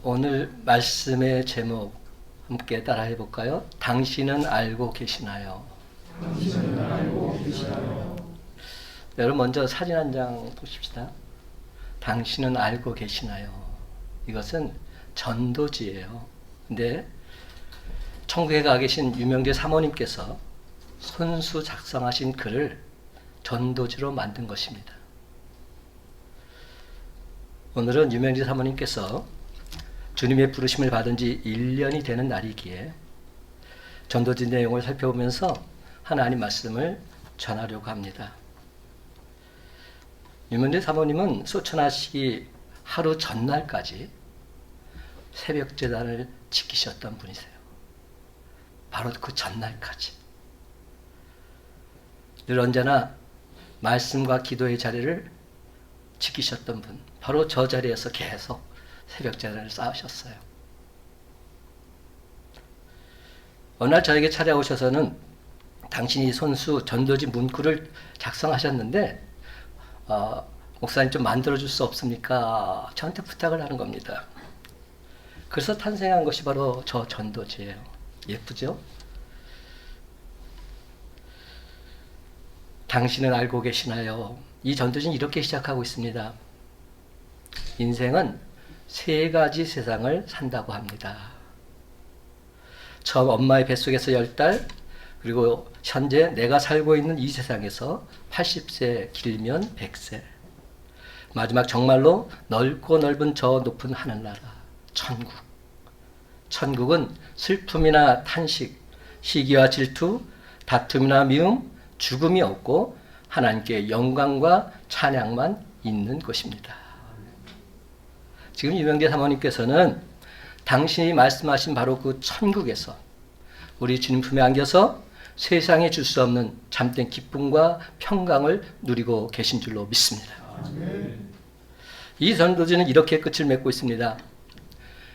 오늘 말씀의 제목 함께 따라해 볼까요? 당신은 알고 계시나요? 당신은 알고 계시나요? 여러분 먼저 사진 한 장 보십시다. 당신은 알고 계시나요? 이것은 전도지예요. 근데 천국에 가 계신 유명재 사모님께서 손수 작성하신 글을 전도지로 만든 것입니다. 오늘은 유명재 사모님께서 주님의 부르심을 받은 지 1년이 되는 날이기에 전도지 내용을 살펴보면서 하나님 말씀을 전하려고 합니다. 유명재 사모님은 소천하시기 하루 전날까지 새벽 제단을 지키셨던 분이세요. 바로 그 전날까지. 늘 언제나 말씀과 기도의 자리를 지키셨던 분, 바로 저 자리에서 계속 새벽 제단을 쌓으셨어요. 어느 날 저에게 찾아오셔서는 당신이 손수 전도지 문구를 작성하셨는데 목사님 좀 만들어줄 수 없습니까? 저한테 부탁을 하는 겁니다. 그래서 탄생한 것이 바로 저 전도지예요. 예쁘죠? 당신은 알고 계시나요? 이 전도지는 이렇게 시작하고 있습니다. 인생은 세 가지 세상을 산다고 합니다. 처음 엄마의 뱃속에서 10달, 그리고 현재 내가 살고 있는 이 세상에서 80세, 길면 100세. 마지막 정말로 넓고 넓은 저 높은 하늘나라, 천국. 천국은 슬픔이나 탄식, 시기와 질투, 다툼이나 미움, 죽음이 없고 하나님께 영광과 찬양만 있는 곳입니다. 지금 유명재 사모님께서는 당신이 말씀하신 바로 그 천국에서 우리 주님 품에 안겨서 세상에 줄 수 없는 참된 기쁨과 평강을 누리고 계신 줄로 믿습니다. 이 전도지는 이렇게 끝을 맺고 있습니다.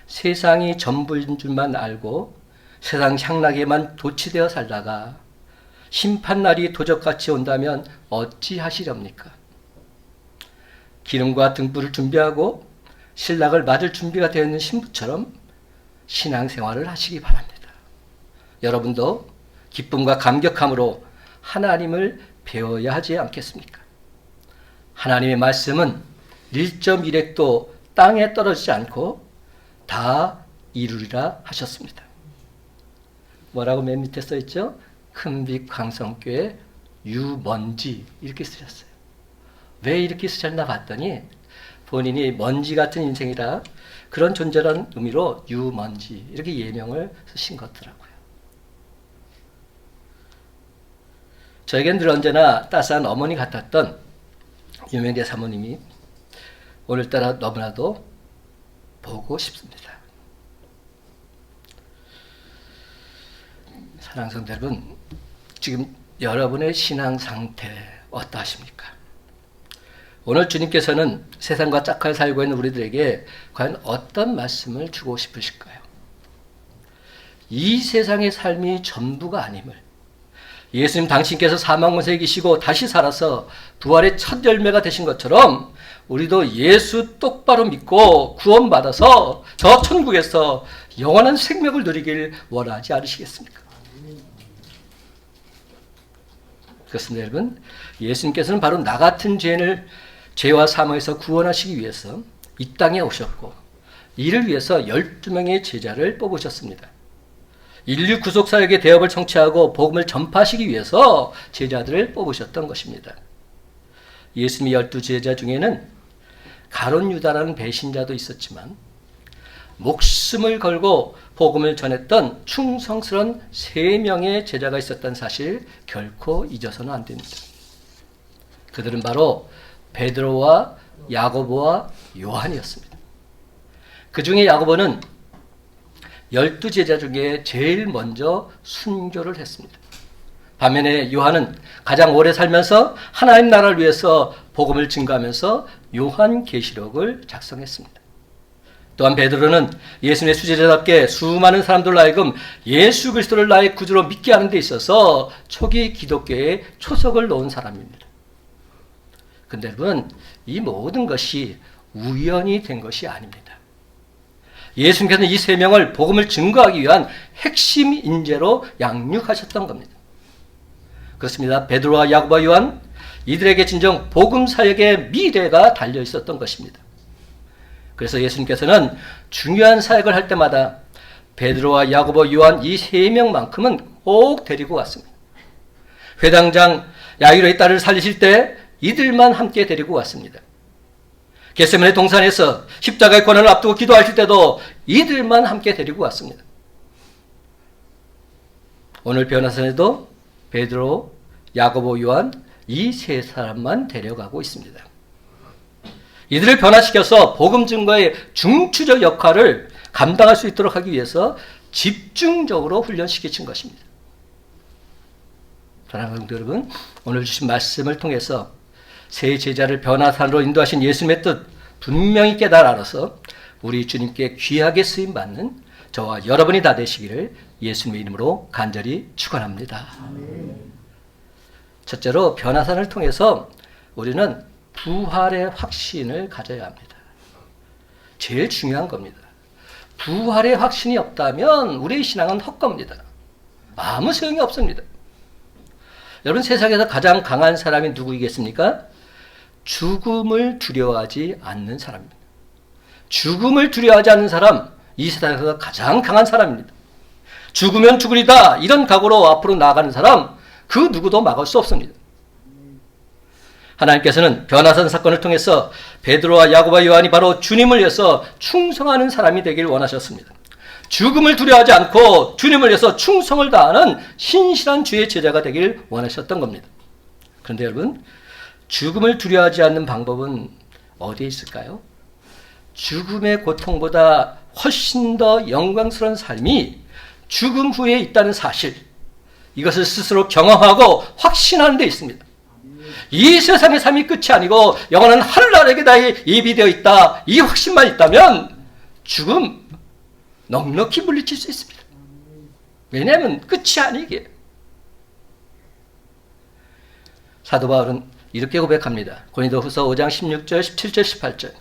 세상이 전부인 줄만 알고 세상 향락에만 도취되어 살다가 심판날이 도적같이 온다면 어찌하시렵니까? 기름과 등불을 준비하고 신랑을 맞을 준비가 되어 있는 신부처럼 신앙생활을 하시기 바랍니다. 여러분도 기쁨과 감격함으로 하나님을 배워야 하지 않겠습니까? 하나님의 말씀은 1.1획도 땅에 떨어지지 않고 다 이루리라 하셨습니다. 뭐라고 맨 밑에 써있죠? 큰빛 광성교회 유먼지 이렇게 쓰셨어요. 왜 이렇게 쓰셨나 봤더니 본인이 먼지 같은 인생이라 그런 존재라는 의미로 유먼지 이렇게 예명을 쓰신 것더라고요. 저에겐 늘 언제나 따스한 어머니 같았던 유명재 사모님이 오늘따라 너무나도 보고 싶습니다. 사랑하는 성도 여러분, 지금 여러분의 신앙 상태 어떠하십니까? 오늘 주님께서는 세상과 짝하게 살고 있는 우리들에게 과연 어떤 말씀을 주고 싶으실까요? 이 세상의 삶이 전부가 아님을, 예수님 당신께서 사망문에 이기시고 다시 살아서 부활의 첫 열매가 되신 것처럼 우리도 예수 똑바로 믿고 구원받아서 저 천국에서 영원한 생명을 누리길 원하지 않으시겠습니까? 그렇습니다, 여러분. 예수님께서는 바로 나 같은 죄와 사망에서 구원하시기 위해서 이 땅에 오셨고 이를 위해서 12명의 제자를 뽑으셨습니다. 인류 구속사역의 대업을 성취하고 복음을 전파하시기 위해서 제자들을 뽑으셨던 것입니다. 예수님의 12제자 중에는 가룟 유다라는 배신자도 있었지만 목숨을 걸고 복음을 전했던 충성스러운 3명의 제자가 있었던 사실 결코 잊어서는 안 됩니다. 그들은 바로 베드로와 야고보와 요한이었습니다. 그 중에 야고보는 12제자 중에 제일 먼저 순교를 했습니다. 반면에 요한은 가장 오래 살면서 하나님 나라를 위해서 복음을 증거하면서 요한계시록을 작성했습니다. 또한 베드로는 예수님의 수제자답게 수많은 사람들로 하여금 예수 그리스도를 나의 구주로 믿게 하는 데 있어서 초기 기독교의 초석을 놓은 사람입니다. 근데 여러분, 이 모든 것이 우연히 된 것이 아닙니다. 예수님께서는 이 세 명을 복음을 증거하기 위한 핵심 인재로 양육하셨던 겁니다. 그렇습니다. 베드로와 야고보와 요한, 이들에게 진정 복음 사역의 미래가 달려 있었던 것입니다. 그래서 예수님께서는 중요한 사역을 할 때마다 베드로와 야고보, 요한 이 세 명만큼은 꼭 데리고 왔습니다. 회당장 야이로의 딸을 살리실 때 이들만 함께 데리고 왔습니다. 겟세마네 동산에서 십자가의 고난을 앞두고 기도하실 때도 이들만 함께 데리고 왔습니다. 오늘 변화산에도 베드로, 야고보, 요한 이 세 사람만 데려가고 있습니다. 이들을 변화시켜서 복음 증거의 중추적 역할을 감당할 수 있도록 하기 위해서 집중적으로 훈련시키신 것입니다. 사랑하는 성도 여러분, 오늘 주신 말씀을 통해서 세 제자를 변화산으로 인도하신 예수님의 뜻 분명히 깨달아 알아서 우리 주님께 귀하게 쓰임받는 저와 여러분이 다 되시기를 예수님의 이름으로 간절히 축원합니다. 첫째로 변화산을 통해서 우리는 부활의 확신을 가져야 합니다. 제일 중요한 겁니다. 부활의 확신이 없다면 우리의 신앙은 헛겁니다. 아무 소용이 없습니다. 여러분, 세상에서 가장 강한 사람이 누구이겠습니까? 죽음을 두려워하지 않는 사람입니다. 죽음을 두려워하지 않는 사람, 이 세상에서 가장 강한 사람입니다. 죽으면 죽으리다 이런 각오로 앞으로 나아가는 사람, 그 누구도 막을 수 없습니다. 하나님께서는 변화산 사건을 통해서 베드로와 야고보와 요한이 바로 주님을 위해서 충성하는 사람이 되길 원하셨습니다. 죽음을 두려워하지 않고 주님을 위해서 충성을 다하는 신실한 주의 제자가 되길 원하셨던 겁니다. 그런데 여러분, 죽음을 두려워하지 않는 방법은 어디에 있을까요? 죽음의 고통보다 훨씬 더 영광스러운 삶이 죽음 후에 있다는 사실, 이것을 스스로 경험하고 확신하는 데 있습니다. 이 세상의 삶이 끝이 아니고 영원한 하늘나라에게 다 예비되어 있다, 이 확신만 있다면 죽음 넉넉히 물리칠 수 있습니다. 왜냐하면 끝이 아니기에. 사도 바울은 이렇게 고백합니다. 고린도후서 5장 16절, 17절, 18절.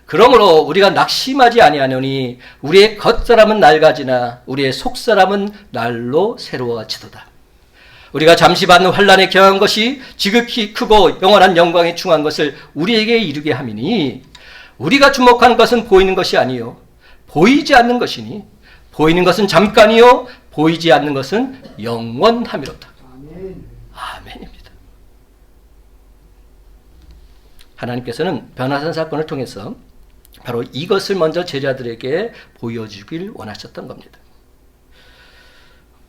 그러므로 우리가 낙심하지 아니하노니 우리의 겉사람은 낡아지나 우리의 속사람은 날로 새로워지도다. 우리가 잠시 받는 환난에 경한 것이 지극히 크고 영원한 영광에 충한 것을 우리에게 이루게 함이니 우리가 주목하는 것은 보이는 것이 아니요 보이지 않는 것이니 보이는 것은 잠깐이요 보이지 않는 것은 영원함이로다. 아멘입니다. 하나님께서는 변화산 사건을 통해서 바로 이것을 먼저 제자들에게 보여주길 원하셨던 겁니다.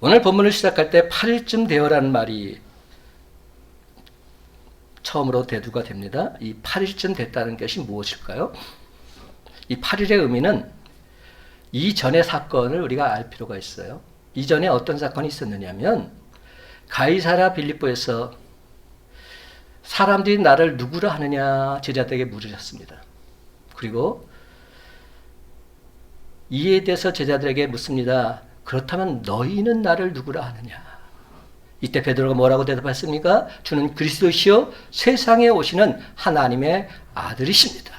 오늘 본문을 시작할 때 8일쯤 되어라는 말이 처음으로 대두가 됩니다. 이 8일쯤 됐다는 것이 무엇일까요? 이 8일의 의미는 이전의 사건을 우리가 알 필요가 있어요. 이전에 어떤 사건이 있었느냐면 가이사랴 빌립보에서 사람들이 나를 누구라 하느냐 제자들에게 물으셨습니다. 그리고 이에 대해서 제자들에게 묻습니다. 그렇다면 너희는 나를 누구라 하느냐? 이때 베드로가 뭐라고 대답했습니까? 주는 그리스도시요 세상에 오시는 하나님의 아들이십니다.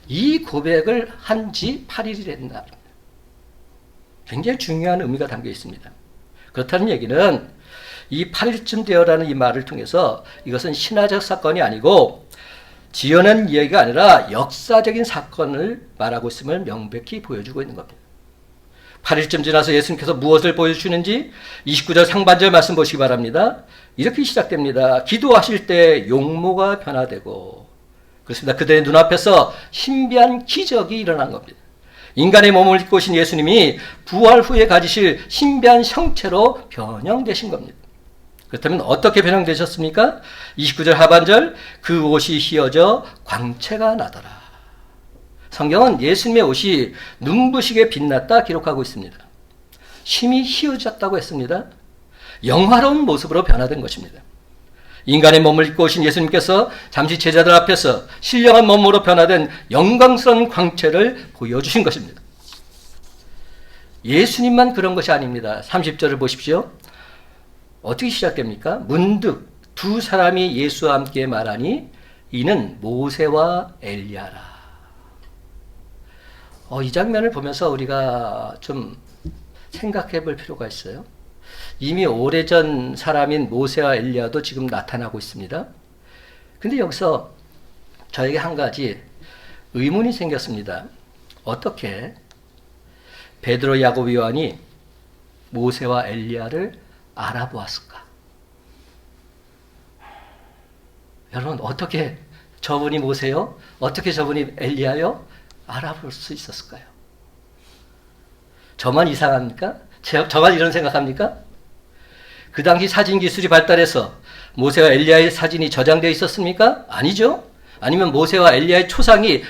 이 고백을 한 지 8일이 된 날입니다. 굉장히 중요한 의미가 담겨 있습니다. 그렇다는 얘기는 이 8일쯤 되어라는 이 말을 통해서 이것은 신화적 사건이 아니고 지어낸 이야기가 아니라 역사적인 사건을 말하고 있음을 명백히 보여주고 있는 겁니다. 8일쯤 지나서 예수님께서 무엇을 보여주시는지 29절 상반절 말씀 보시기 바랍니다. 이렇게 시작됩니다. 기도하실 때 용모가 변화되고, 그렇습니다. 그들의 눈앞에서 신비한 기적이 일어난 겁니다. 인간의 몸을 입고 오신 예수님이 부활 후에 가지실 신비한 형체로 변형되신 겁니다. 그렇다면 어떻게 변형되셨습니까? 29절 하반절, 그 옷이 휘어져 광채가 나더라. 성경은 예수님의 옷이 눈부시게 빛났다 기록하고 있습니다. 심히 휘어졌다고 했습니다. 영화로운 모습으로 변화된 것입니다. 인간의 몸을 입고 오신 예수님께서 잠시 제자들 앞에서 신령한 몸으로 변화된 영광스러운 광채를 보여주신 것입니다. 예수님만 그런 것이 아닙니다. 30절을 보십시오. 어떻게 시작됩니까? 문득 두 사람이 예수와 함께 말하니 이는 모세와 엘리야라. 이 장면을 보면서 우리가 좀 생각해 볼 필요가 있어요. 이미 오래전 사람인 모세와 엘리야도 지금 나타나고 있습니다. 근데 여기서 저에게 한 가지 의문이 생겼습니다. 어떻게 베드로, 야고보, 요한이 모세와 엘리야를 알아보았을까? 여러분, 어떻게 저분이 모세요? 어떻게 저분이 엘리야요? 알아볼 수 있었을까요? 저만 이상합니까? 저만 이런 생각합니까? 그 당시 사진 기술이 발달해서 모세와 엘리야의 사진이 저장되어 있었습니까? 아니죠. 아니면 모세와 엘리야의 초상이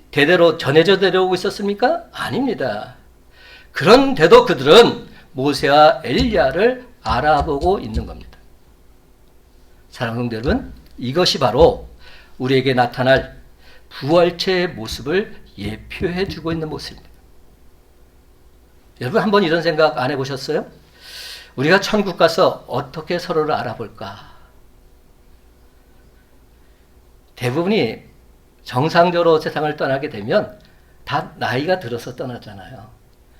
대대로 전해져 내려오고 있었습니까? 아닙니다. 그런데도 그들은 모세와 엘리야를 알아보고 있는 겁니다. 사랑하는 성도 여러분, 이것이 바로 우리에게 나타날 부활체의 모습을 예표해 주고 있는 모습입니다. 여러분, 한번 이런 생각 안 해보셨어요? 우리가 천국 가서 어떻게 서로를 알아볼까? 대부분이 정상적으로 세상을 떠나게 되면 다 나이가 들어서 떠나잖아요.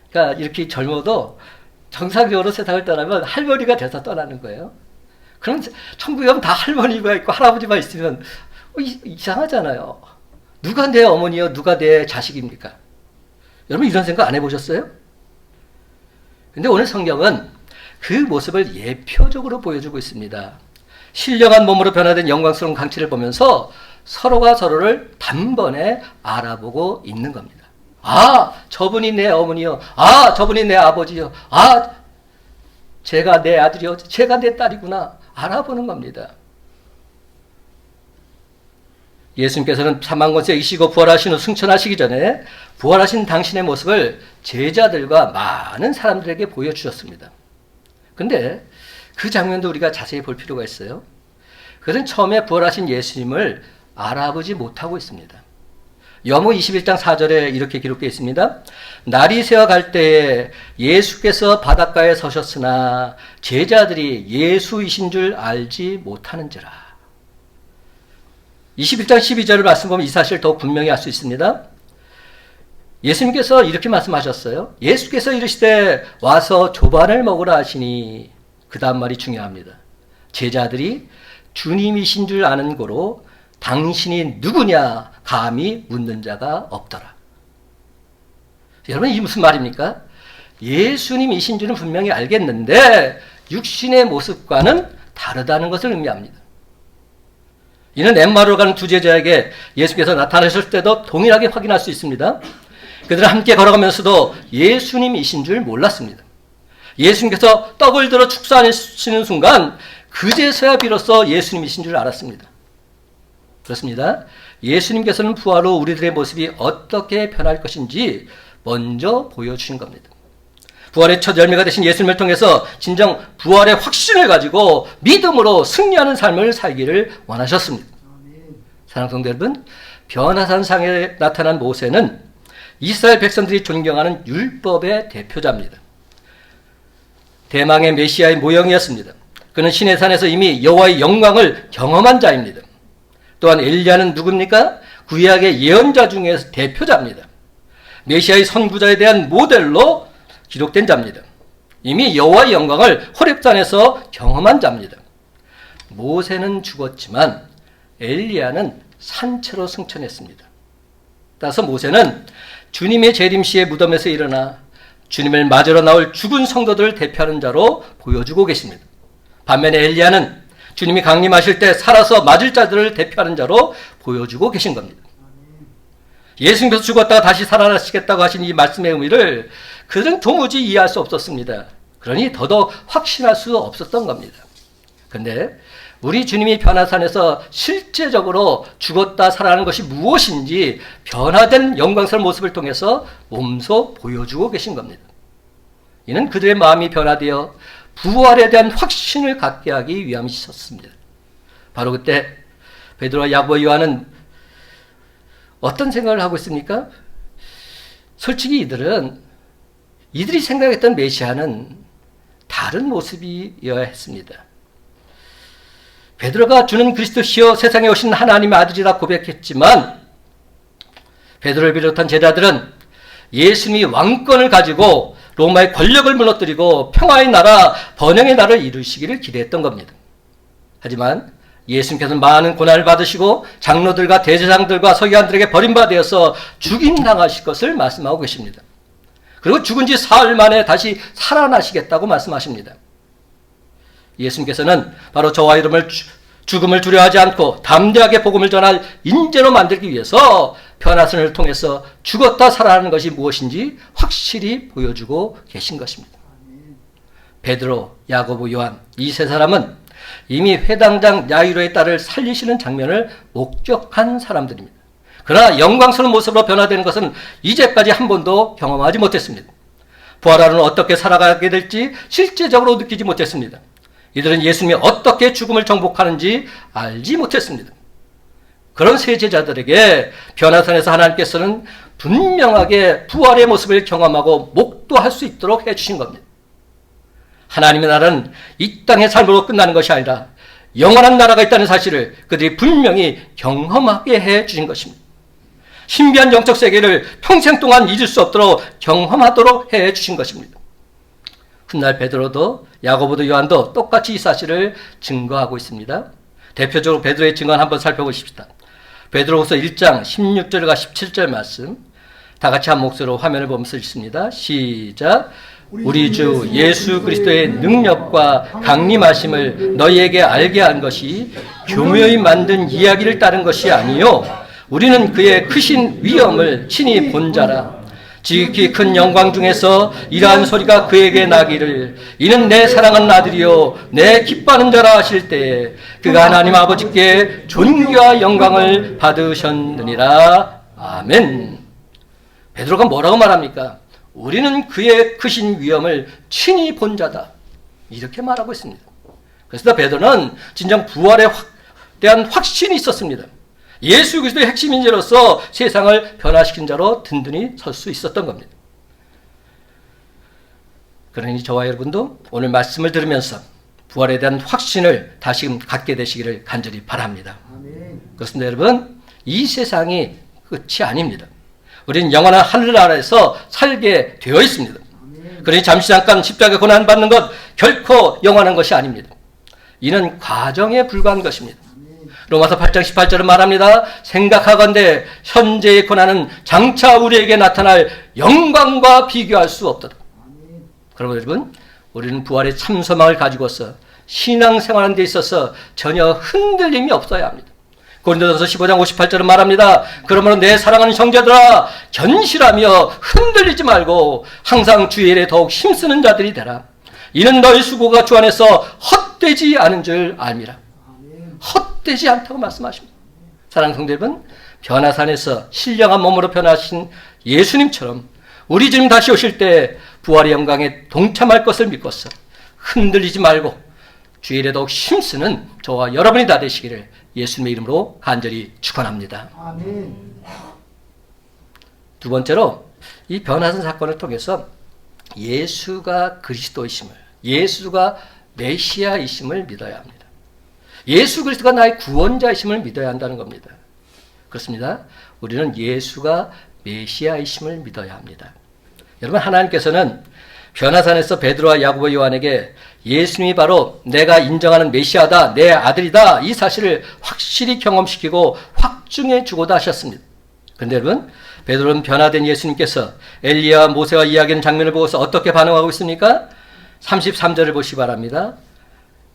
그러니까 이렇게 젊어도 정상적으로 세상을 떠나면 할머니가 돼서 떠나는 거예요. 그럼 천국에 가면 다 할머니가 있고 할아버지만 있으면 이상하잖아요. 누가 내 어머니요? 누가 내 자식입니까? 여러분, 이런 생각 안 해보셨어요? 근데 오늘 성경은 그 모습을 예표적으로 보여주고 있습니다. 신령한 몸으로 변화된 영광스러운 강체를 보면서 서로가 서로를 단번에 알아보고 있는 겁니다. 아, 저분이 내 어머니요. 아, 저분이 내 아버지요. 아, 제가 내 아들이요. 제가 내 딸이구나. 알아보는 겁니다. 예수님께서는 사망권세 이시고 부활하신 후 승천하시기 전에 부활하신 당신의 모습을 제자들과 많은 사람들에게 보여주셨습니다. 근데 그 장면도 우리가 자세히 볼 필요가 있어요. 그들은 처음에 부활하신 예수님을 알아보지 못하고 있습니다. 여모 21장 4절에 이렇게 기록되어 있습니다. 날이 새어갈 때에 예수께서 바닷가에 서셨으나 제자들이 예수이신 줄 알지 못하는지라. 21장 12절을 말씀 보면 이 사실을 더욱 분명히 알 수 있습니다. 예수님께서 이렇게 말씀하셨어요. 예수께서 이르시되 와서 조반을 먹으라 하시니, 그 다음 말이 중요합니다. 제자들이 주님이신 줄 아는 고로 당신이 누구냐 감히 묻는 자가 없더라. 여러분, 이게 무슨 말입니까? 예수님이신 줄은 분명히 알겠는데 육신의 모습과는 다르다는 것을 의미합니다. 이는 엠마오로 가는 두 제자에게 예수께서 나타나셨을 때도 동일하게 확인할 수 있습니다. 그들은 함께 걸어가면서도 예수님이신 줄 몰랐습니다. 예수님께서 떡을 들어 축사하시는 순간 그제서야 비로소 예수님이신 줄 알았습니다. 그렇습니다. 예수님께서는 부활 후 우리들의 모습이 어떻게 변할 것인지 먼저 보여주신 겁니다. 부활의 첫 열매가 되신 예수님을 통해서 진정 부활의 확신을 가지고 믿음으로 승리하는 삶을 살기를 원하셨습니다. 사랑하는 성도 여러분, 변화산상에 나타난 모세는 이스라엘 백성들이 존경하는 율법의 대표자입니다. 대망의 메시아의 모형이었습니다. 그는 시내산에서 이미 여호와의 영광을 경험한 자입니다. 또한 엘리야는 누굽니까? 구약의 예언자 중에 대표자입니다. 메시아의 선구자에 대한 모델로 기록된 자입니다. 이미 여호와의 영광을 호렙산에서 경험한 자입니다. 모세는 죽었지만 엘리야는 산채로 승천했습니다. 따라서 모세는 주님의 재림시에 무덤에서 일어나 주님을 맞으러 나올 죽은 성도들을 대표하는 자로 보여주고 계십니다. 반면에 엘리야는 주님이 강림하실 때 살아서 맞을 자들을 대표하는 자로 보여주고 계신 겁니다. 예수님께서 죽었다가 다시 살아나시겠다고 하신 이 말씀의 의미를 그들은 도무지 이해할 수 없었습니다. 그러니 더더욱 확신할 수 없었던 겁니다. 그런데 우리 주님이 변화산에서 실제적으로 죽었다 살아나는 것이 무엇인지 변화된 영광스러운 모습을 통해서 몸소 보여주고 계신 겁니다. 이는 그들의 마음이 변화되어 부활에 대한 확신을 갖게 하기 위함이셨습니다. 바로 그때 베드로와 야고보, 요한은 어떤 생각을 하고 있습니까? 솔직히 이들이 생각했던 메시아는 다른 모습이어야 했습니다. 베드로가 주는 그리스도시요 세상에 오신 하나님의 아들이라 고백했지만 베드로를 비롯한 제자들은 예수님이 왕권을 가지고 로마의 권력을 무너뜨리고 평화의 나라, 번영의 나라를 이루시기를 기대했던 겁니다. 하지만 예수님께서는 많은 고난을 받으시고 장로들과 대제사장들과 서기관들에게 버림받아서 죽임당하실 것을 말씀하고 계십니다. 그리고 죽은 지 사흘 만에 다시 살아나시겠다고 말씀하십니다. 예수님께서는 바로 저와 여러분을 죽음을 두려워하지 않고 담대하게 복음을 전할 인재로 만들기 위해서 변화선을 통해서 죽었다 살아나는 것이 무엇인지 확실히 보여주고 계신 것입니다. 베드로, 야고보, 요한 이 세 사람은 이미 회당장 야이로의 딸을 살리시는 장면을 목격한 사람들입니다. 그러나 영광스러운 모습으로 변화되는 것은 이제까지 한 번도 경험하지 못했습니다. 부활하는 어떻게 살아가게 될지 실제적으로 느끼지 못했습니다. 이들은 예수님이 어떻게 죽음을 정복하는지 알지 못했습니다. 그런 세 제자들에게 변화선에서 하나님께서는 분명하게 부활의 모습을 경험하고 목도할 수 있도록 해주신 겁니다. 하나님의 나라는 이 땅의 삶으로 끝나는 것이 아니라 영원한 나라가 있다는 사실을 그들이 분명히 경험하게 해주신 것입니다. 신비한 영적 세계를 평생 동안 잊을 수 없도록 경험하도록 해주신 것입니다. 훗날 베드로도 야고보도 요한도 똑같이 이 사실을 증거하고 있습니다. 대표적으로 베드로의 증언 한번 살펴보십시다. 베드로후서 1장 16절과 17절 말씀 다 같이 한 목소리로 화면을 보면서 읽습니다. 시작. 우리 주 예수 그리스도의 능력과 강림하심을 너희에게 알게 한 것이 교묘히 만든 이야기를 따른 것이 아니요 우리는 그의 크신 위엄을 친히 본 자라. 지극히 큰 영광 중에서 이러한 소리가 그에게 나기를 이는 내 사랑하는 아들이요 내 기뻐하는 자라 하실 때에 그가 하나님 아버지께 존귀와 영광을 받으셨느니라. 아멘. 베드로가 뭐라고 말합니까? 우리는 그의 크신 위엄을 친히 본 자다. 이렇게 말하고 있습니다. 그래서 베드로는 진정 부활에 대한 확신이 있었습니다. 예수 그리스도의 핵심 인재로서 세상을 변화시킨 자로 든든히 설 수 있었던 겁니다. 그러니 저와 여러분도 오늘 말씀을 들으면서 부활에 대한 확신을 다시금 갖게 되시기를 간절히 바랍니다. 그렇습니다, 여러분. 이 세상이 끝이 아닙니다. 우리는 영원한 하늘나라에서 살게 되어 있습니다. 그러니 잠시 잠깐 십자가 고난 받는 것 결코 영원한 것이 아닙니다. 이는 과정에 불과한 것입니다. 로마서 8장 18절은 말합니다. 생각하건대 현재의 고난은 장차 우리에게 나타날 영광과 비교할 수 없도다. 그러면 여러분, 우리는 부활의 참소망을 가지고서 신앙생활하는 데 있어서 전혀 흔들림이 없어야 합니다. 고린도전서 15장 58절은 말합니다. 그러므로 내 사랑하는 형제들아 견실하며 흔들리지 말고 항상 주의 일에 더욱 힘쓰는 자들이 되라. 이는 너희 수고가 주 안에서 헛되지 않은 줄 알미라. 헛되지 않다고 말씀하십니다. 사랑하는 성도 여러분, 변화산에서 신령한 몸으로 변하신 예수님처럼 우리 주님 다시 오실 때 부활의 영광에 동참할 것을 믿고서 흔들리지 말고 주의 일에 더욱 힘쓰는 저와 여러분이 다 되시기를 예수님의 이름으로 간절히 축원합니다. 아멘. 두 번째로 이 변화산 사건을 통해서 예수가 그리스도이심을, 예수가 메시아이심을 믿어야 합니다. 예수 그리스도가 나의 구원자이심을 믿어야 한다는 겁니다. 그렇습니다. 우리는 예수가 메시아이심을 믿어야 합니다. 여러분, 하나님께서는 변화산에서 베드로와 야고보 요한에게 예수님이 바로 내가 인정하는 메시아다, 내 아들이다, 이 사실을 확실히 경험시키고 확증해 주고도 하셨습니다. 그런데 여러분, 베드로는 변화된 예수님께서 엘리야와 모세와 이야기하는 장면을 보고서 어떻게 반응하고 있습니까? 33절을 보시기 바랍니다.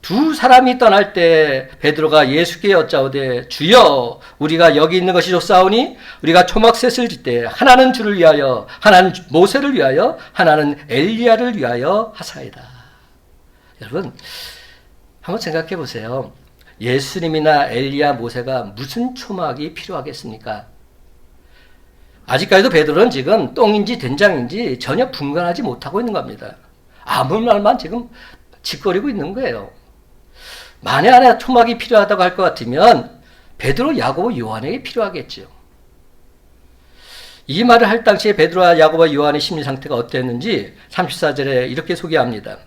두 사람이 떠날 때 베드로가 예수께 여짜오되 주여 우리가 여기 있는 것이 좋사오니 우리가 초막셋을 짓되 하나는 주를 위하여 하나는 모세를 위하여 하나는 엘리야를 위하여 하사이다. 여러분, 한번 생각해 보세요. 예수님이나 엘리야, 모세가 무슨 초막이 필요하겠습니까? 아직까지도 베드로는 지금 똥인지 된장인지 전혀 분간하지 못하고 있는 겁니다. 아무 말만 지금 짓거리고 있는 거예요. 만에 하나 초막이 필요하다고 할 것 같으면 베드로, 야고보, 요한에게 필요하겠죠. 이 말을 할 당시에 베드로와 야고보, 요한의 심리 상태가 어땠는지 34절에 이렇게 소개합니다.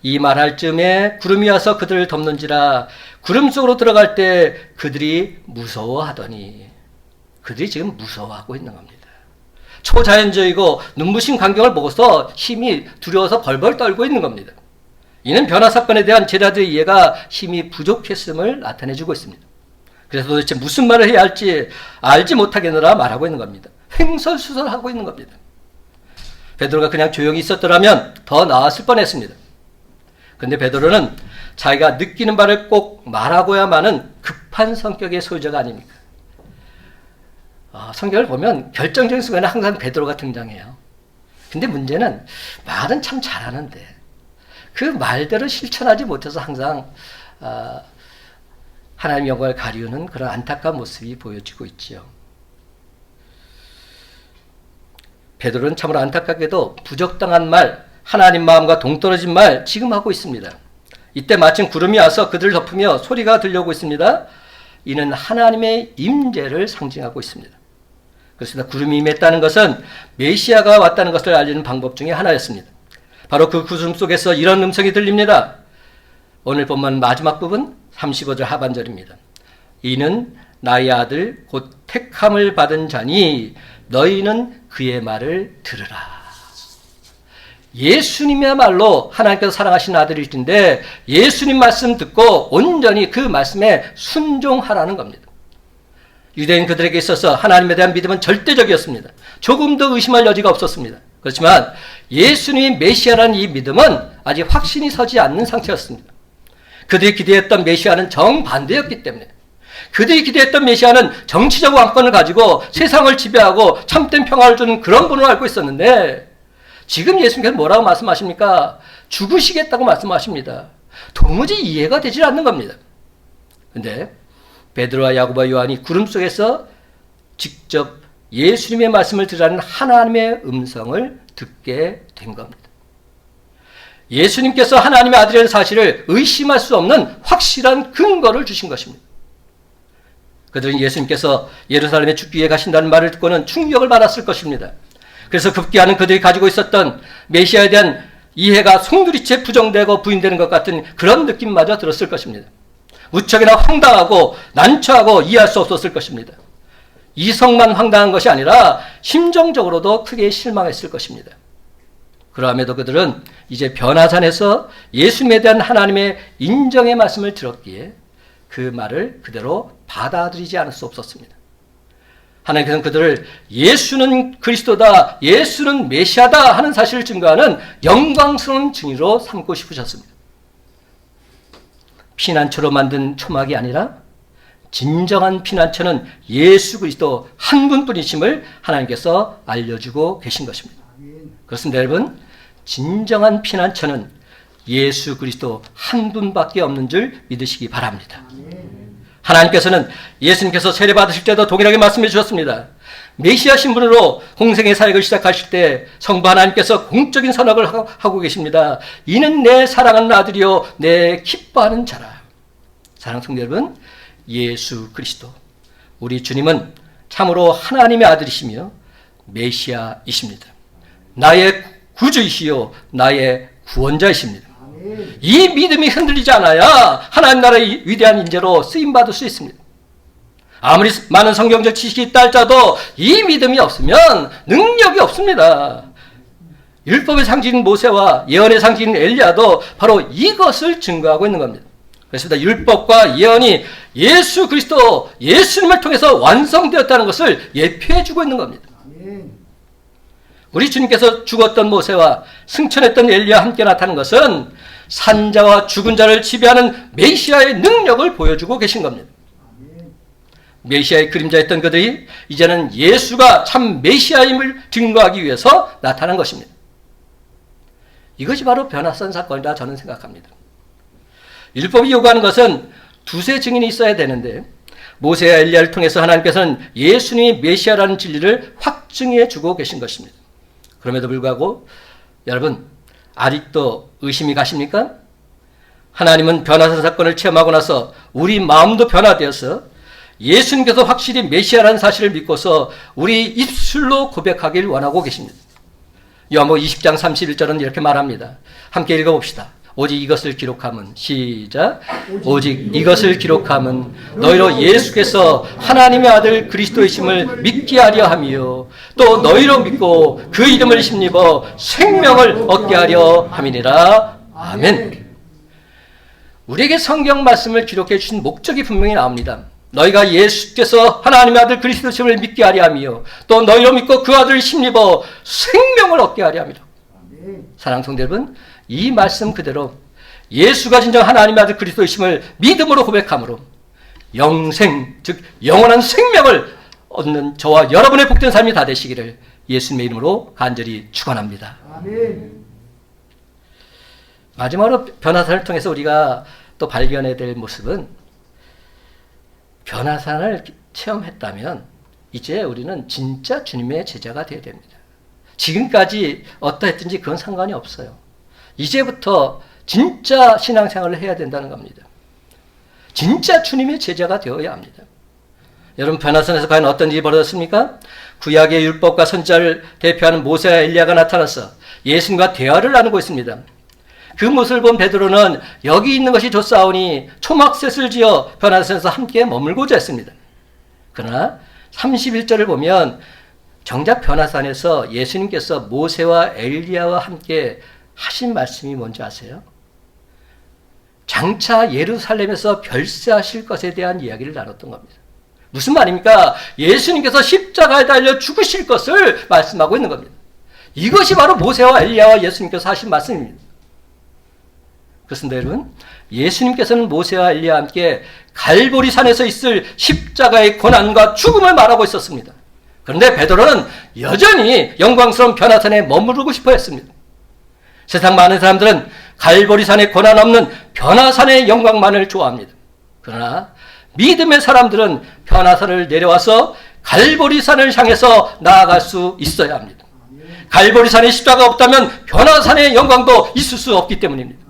이 말할 즈음에 구름이 와서 그들을 덮는지라 구름 속으로 들어갈 때 그들이 무서워하더니, 그들이 지금 무서워하고 있는 겁니다. 초자연적이고 눈부신 광경을 보고서 힘이 두려워서 벌벌 떨고 있는 겁니다. 이는 변화 사건에 대한 제자들의 이해가 힘이 부족했음을 나타내주고 있습니다. 그래서 도대체 무슨 말을 해야 할지 알지 못하겠느라 말하고 있는 겁니다. 횡설수설하고 있는 겁니다. 베드로가 그냥 조용히 있었더라면 더 나았을 뻔했습니다. 그런데 베드로는 자기가 느끼는 바를 꼭 말하고야만은 급한 성격의 소유자가 아닙니까? 성경을 보면 결정적인 순간에 항상 베드로가 등장해요. 근데 문제는 말은 참 잘하는데 그 말대로 실천하지 못해서 항상 하나님의 영광을 가리우는 그런 안타까운 모습이 보여지고 있지요. 베드로는 참으로 안타깝게도 부적당한 말, 하나님 마음과 동떨어진 말 지금 하고 있습니다. 이때 마침 구름이 와서 그들을 덮으며 소리가 들려오고 있습니다. 이는 하나님의 임재를 상징하고 있습니다. 그렇습니다. 구름이 임했다는 것은 메시아가 왔다는 것을 알리는 방법 중에 하나였습니다. 바로 그 구름 속에서 이런 음성이 들립니다. 오늘 본문 마지막 부분 35절 하반절입니다. 이는 나의 아들 곧 택함을 받은 자니 너희는 그의 말을 들으라. 예수님이야말로 하나님께서 사랑하신 아들이신데 예수님 말씀 듣고 온전히 그 말씀에 순종하라는 겁니다. 유대인 그들에게 있어서 하나님에 대한 믿음은 절대적이었습니다. 조금도 의심할 여지가 없었습니다. 그렇지만 예수님이 메시아라는 이 믿음은 아직 확신이 서지 않는 상태였습니다. 그들이 기대했던 메시아는 정반대였기 때문에 그들이 기대했던 메시아는 정치적 왕권을 가지고 세상을 지배하고 참된 평화를 주는 그런 분으로 알고 있었는데 지금 예수님께서 뭐라고 말씀하십니까? 죽으시겠다고 말씀하십니다. 도무지 이해가 되질 않는 겁니다. 그런데 베드로와 야고보와 요한이 구름 속에서 직접 예수님의 말씀을 들으라는 하나님의 음성을 듣게 된 겁니다. 예수님께서 하나님의 아들이라는 사실을 의심할 수 없는 확실한 근거를 주신 것입니다. 그들은 예수님께서 예루살렘에 죽기 위해 가신다는 말을 듣고는 충격을 받았을 것입니다. 그래서 급기야는 그들이 가지고 있었던 메시아에 대한 이해가 송두리째 부정되고 부인되는 것 같은 그런 느낌마저 들었을 것입니다. 무척이나 황당하고 난처하고 이해할 수 없었을 것입니다. 이성만 황당한 것이 아니라 심정적으로도 크게 실망했을 것입니다. 그러함에도 그들은 이제 변화산에서 예수님에 대한 하나님의 인정의 말씀을 들었기에 그 말을 그대로 받아들이지 않을 수 없었습니다. 하나님께서는 그들을 예수는 그리스도다, 예수는 메시아다 하는 사실을 증거하는 영광스러운 증인으로 삼고 싶으셨습니다. 피난처로 만든 초막이 아니라 진정한 피난처는 예수 그리스도 한 분뿐이심을 하나님께서 알려주고 계신 것입니다. 그렇습니다, 여러분. 진정한 피난처는 예수 그리스도 한 분밖에 없는 줄 믿으시기 바랍니다. 하나님께서는 예수님께서 세례받으실 때도 동일하게 말씀해 주셨습니다. 메시아 신분으로 공생의 사역을 시작하실 때 성부 하나님께서 공적인 선언을 하고 계십니다. 이는 내 사랑하는 아들이요 내 기뻐하는 자라. 사랑하는 성도 여러분, 예수 그리스도 우리 주님은 참으로 하나님의 아들이시며 메시아이십니다. 나의 구주이시요 나의 구원자이십니다. 이 믿음이 흔들리지 않아야 하나님 나라의 위대한 인재로 쓰임받을 수 있습니다. 아무리 많은 성경적 지식이 있다 할지라도 이 믿음이 없으면 능력이 없습니다. 율법의 상징인 모세와 예언의 상징인 엘리야도 바로 이것을 증거하고 있는 겁니다. 그렇습니다. 율법과 예언이 예수 그리스도 예수님을 통해서 완성되었다는 것을 예표해주고 있는 겁니다. 우리 주님께서 죽었던 모세와 승천했던 엘리야와 함께 나타나는 것은 산자와 죽은 자를 지배하는 메시아의 능력을 보여주고 계신 겁니다. 메시아의 그림자였던 그들이 이제는 예수가 참 메시아임을 증거하기 위해서 나타난 것입니다. 이것이 바로 변화산 사건이라 저는 생각합니다. 율법이 요구하는 것은 두세 증인이 있어야 되는데 모세와 엘리야를 통해서 하나님께서는 예수님이 메시아라는 진리를 확증해 주고 계신 것입니다. 그럼에도 불구하고 여러분 아직도 의심이 가십니까? 하나님은 변화산 사건을 체험하고 나서 우리 마음도 변화되어서 예수님께서 확실히 메시아라는 사실을 믿고서 우리 입술로 고백하길 원하고 계십니다. 요한복음 20장 31절은 이렇게 말합니다. 함께 읽어봅시다. 오직 이것을 기록함은 시작. 오직 이것을 기록함은 너희로 예수께서 하나님의 아들 그리스도이심을 믿게 하려 함이요 또 너희로 믿고 그 이름을 힘입어 생명을 얻게 하려 함이니라. 아멘. 우리에게 성경 말씀을 기록해 주신 목적이 분명히 나옵니다. 너희가 예수께서 하나님의 아들 그리스도이심을 믿게 하려 함이요 또 너희로 믿고 그 아들을 힘입어 생명을 얻게 하려 함이라. 사랑하는 성도 여러분, 이 말씀 그대로 예수가 진정 하나님의 아들 그리스도이심을 믿음으로 고백함으로 영생, 즉 영원한 생명을 얻는 저와 여러분의 복된 삶이 다 되시기를 예수님의 이름으로 간절히 축원합니다. 아멘. 마지막으로 변화산을 통해서 우리가 또 발견해야 될 모습은, 변화산을 체험했다면 이제 우리는 진짜 주님의 제자가 되어야 됩니다. 지금까지 어떠했든지 그건 상관이 없어요. 이제부터 진짜 신앙생활을 해야 된다는 겁니다. 진짜 주님의 제자가 되어야 합니다. 여러분, 변화산에서 과연 어떤 일이 벌어졌습니까? 구약의 율법과 선지자를 대표하는 모세와 엘리야가 나타나서 예수님과 대화를 나누고 있습니다. 그 모습을 본 베드로는 여기 있는 것이 좋사오니 초막셋을 지어 변화산에서 함께 머물고자 했습니다. 그러나 31절을 보면 정작 변화산에서 예수님께서 모세와 엘리야와 함께 하신 말씀이 뭔지 아세요? 장차 예루살렘에서 별세하실 것에 대한 이야기를 나눴던 겁니다. 무슨 말입니까? 예수님께서 십자가에 달려 죽으실 것을 말씀하고 있는 겁니다. 이것이 바로 모세와 엘리야와 예수님께서 하신 말씀입니다. 그렇습니다, 여러분. 예수님께서는 모세와 엘리야와 함께 갈보리 산에서 있을 십자가의 고난과 죽음을 말하고 있었습니다. 그런데 베드로는 여전히 영광스러운 변화산에 머무르고 싶어 했습니다. 세상 많은 사람들은 갈보리산의 고난 없는 변화산의 영광만을 좋아합니다. 그러나 믿음의 사람들은 변화산을 내려와서 갈보리산을 향해서 나아갈 수 있어야 합니다. 갈보리산에 십자가 없다면 변화산의 영광도 있을 수 없기 때문입니다.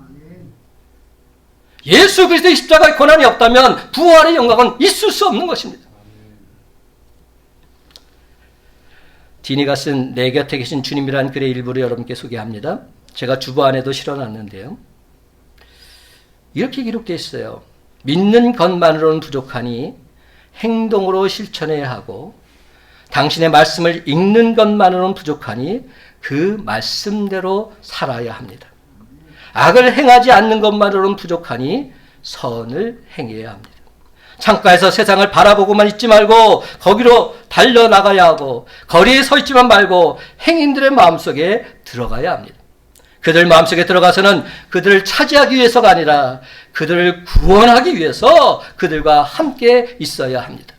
예수 그리스도의 십자가의 고난이 없다면 부활의 영광은 있을 수 없는 것입니다. 디니가 쓴 내 곁에 계신 주님이라는 글의 일부를 여러분께 소개합니다. 제가 주보 안에도 실어놨는데요. 이렇게 기록되어 있어요. 믿는 것만으로는 부족하니 행동으로 실천해야 하고, 당신의 말씀을 읽는 것만으로는 부족하니 그 말씀대로 살아야 합니다. 악을 행하지 않는 것만으로는 부족하니 선을 행해야 합니다. 창가에서 세상을 바라보고만 있지 말고 거기로 달려나가야 하고, 거리에 서 있지만 말고 행인들의 마음속에 들어가야 합니다. 그들 마음속에 들어가서는 그들을 차지하기 위해서가 아니라 그들을 구원하기 위해서 그들과 함께 있어야 합니다.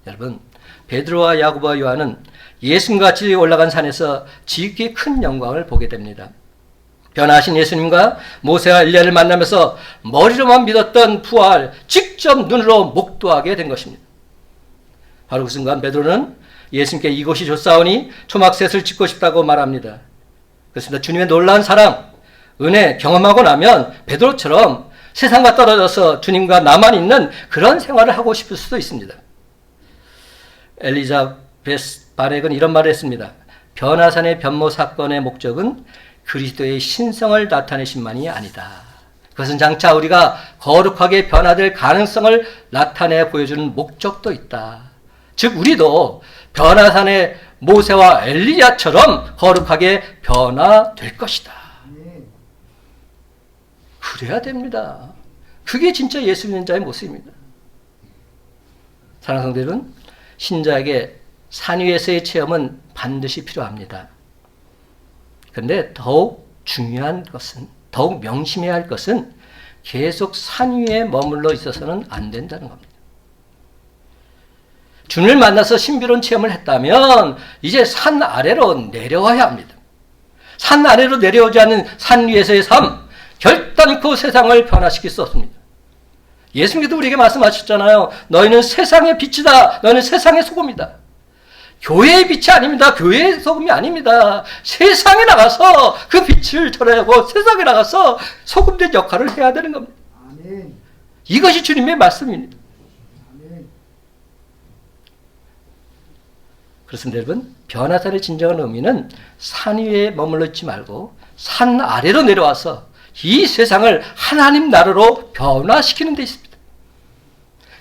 여러분, 베드로와 야고보와 요한은 예수님과 같이 올라간 산에서 지극히 큰 영광을 보게 됩니다. 변화하신 예수님과 모세와 엘리야를 만나면서 머리로만 믿었던 부활 직접 눈으로 목도하게 된 것입니다. 바로 그 순간 베드로는 예수님께 이곳이 좋사오니 초막셋을 짓고 싶다고 말합니다. 그렇습니다. 주님의 놀라운 사랑, 은혜 경험하고 나면 베드로처럼 세상과 떨어져서 주님과 나만 있는 그런 생활을 하고 싶을 수도 있습니다. 엘리자베스 바렉은 이런 말을 했습니다. 변화산의 변모 사건의 목적은 그리스도의 신성을 나타내심만이 아니다. 그것은 장차 우리가 거룩하게 변화될 가능성을 나타내 보여주는 목적도 있다. 즉 우리도 변화산의 모세와 엘리야처럼 거룩하게 변화될 것이다. 그래야 됩니다. 그게 진짜 예수 믿는 자의 모습입니다. 사랑하는 성도 여러분, 신자에게 산 위에서의 체험은 반드시 필요합니다. 그런데 더욱 중요한 것은, 더욱 명심해야 할 것은 계속 산 위에 머물러 있어서는 안 된다는 겁니다. 주님을 만나서 신비로운 체험을 했다면 이제 산 아래로 내려와야 합니다. 산 아래로 내려오지 않는 산 위에서의 삶, 결단코 세상을 변화시킬 수 없습니다. 예수님께서 우리에게 말씀하셨잖아요. 너희는 세상의 빛이다. 너희는 세상의 소금이다. 교회의 빛이 아닙니다. 교회의 소금이 아닙니다. 세상에 나가서 그 빛을 전하고 세상에 나가서 소금된 역할을 해야 되는 겁니다. 아멘. 이것이 주님의 말씀입니다. 아멘. 그렇습니다, 여러분. 변화산의 진정한 의미는 산 위에 머물러 있지 말고 산 아래로 내려와서 이 세상을 하나님 나라로 변화시키는 데 있습니다.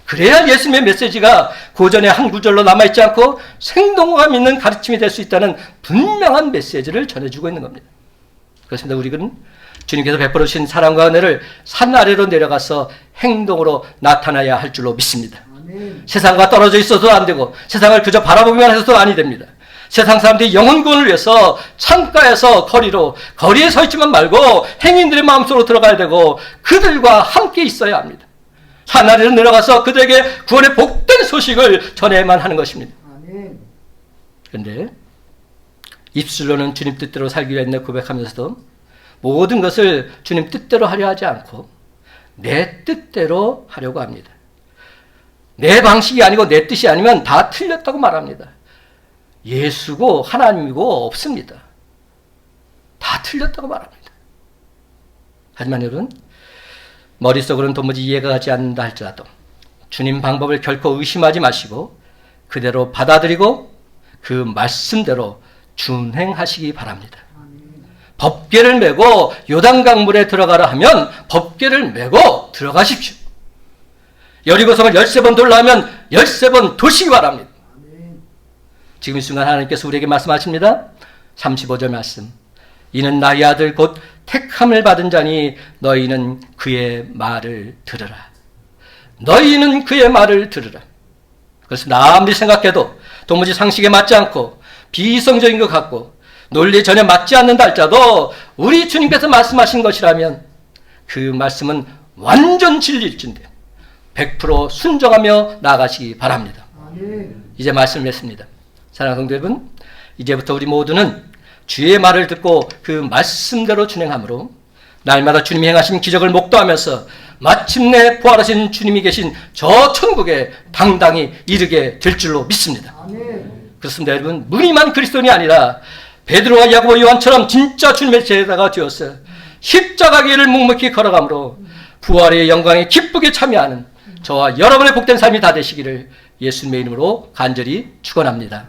그래야 예수님의 메시지가 고전의 한 구절로 남아있지 않고 생동감 있는 가르침이 될 수 있다는 분명한 메시지를 전해주고 있는 겁니다. 그렇습니다. 우리는 주님께서 베풀어 주신 사랑과 은혜를 산 아래로 내려가서 행동으로 나타나야 할 줄로 믿습니다. 아멘. 세상과 떨어져 있어도 안 되고 세상을 그저 바라보기만 해서도 아니 됩니다. 세상 사람들이 영혼 구원을 위해서 창가에서 거리에 서 있지만 말고 행인들의 마음속으로 들어가야 되고 그들과 함께 있어야 합니다. 산 아래로 내려가서 그들에게 구원의 복된 소식을 전해야만 하는 것입니다. 아멘. 그런데 입술로는 주님 뜻대로 살기로 했네 고백하면서도 모든 것을 주님 뜻대로 하려 하지 않고 내 뜻대로 하려고 합니다. 내 방식이 아니고 내 뜻이 아니면 다 틀렸다고 말합니다. 예수고 하나님이고 없습니다. 다 틀렸다고 말합니다. 하지만 여러분, 머릿속으로는 도무지 이해가 가지 않는다 할지라도 주님 방법을 결코 의심하지 마시고 그대로 받아들이고 그 말씀대로 준행하시기 바랍니다. 법궤를 메고 요단강물에 들어가라 하면 법궤를 메고 들어가십시오. 여리고성을 13번 돌라 하면 13번 도시기 바랍니다. 지금 이 순간 하나님께서 우리에게 말씀하십니다. 35절 말씀. 이는 나의 아들 곧 택함을 받은 자니 너희는 그의 말을 들으라. 너희는 그의 말을 들으라. 그래서 아무리 생각해도 도무지 상식에 맞지 않고 비이성적인 것 같고 논리에 전혀 맞지 않는다 할지라도 우리 주님께서 말씀하신 것이라면 그 말씀은 완전 진리일진데 100% 순종하며 나아가시기 바랍니다. 아멘. 이제 말씀을 했습니다. 사랑하는 성도 여러분, 이제부터 우리 모두는 주의 말을 듣고 그 말씀대로 준행함으로 날마다 주님이 행하신 기적을 목도하면서 마침내 부활하신 주님이 계신 저 천국에 당당히 이르게 될 줄로 믿습니다. 아멘. 그렇습니다. 여러분, 무늬만 그리스도인이 아니라 베드로와 야고보 요한처럼 진짜 주님의 제자가 되었어요. 십자가 길을 묵묵히 걸어가므로 부활의 영광에 기쁘게 참여하는 저와 여러분의 복된 삶이 다 되시기를 예수님의 이름으로 간절히 축원합니다.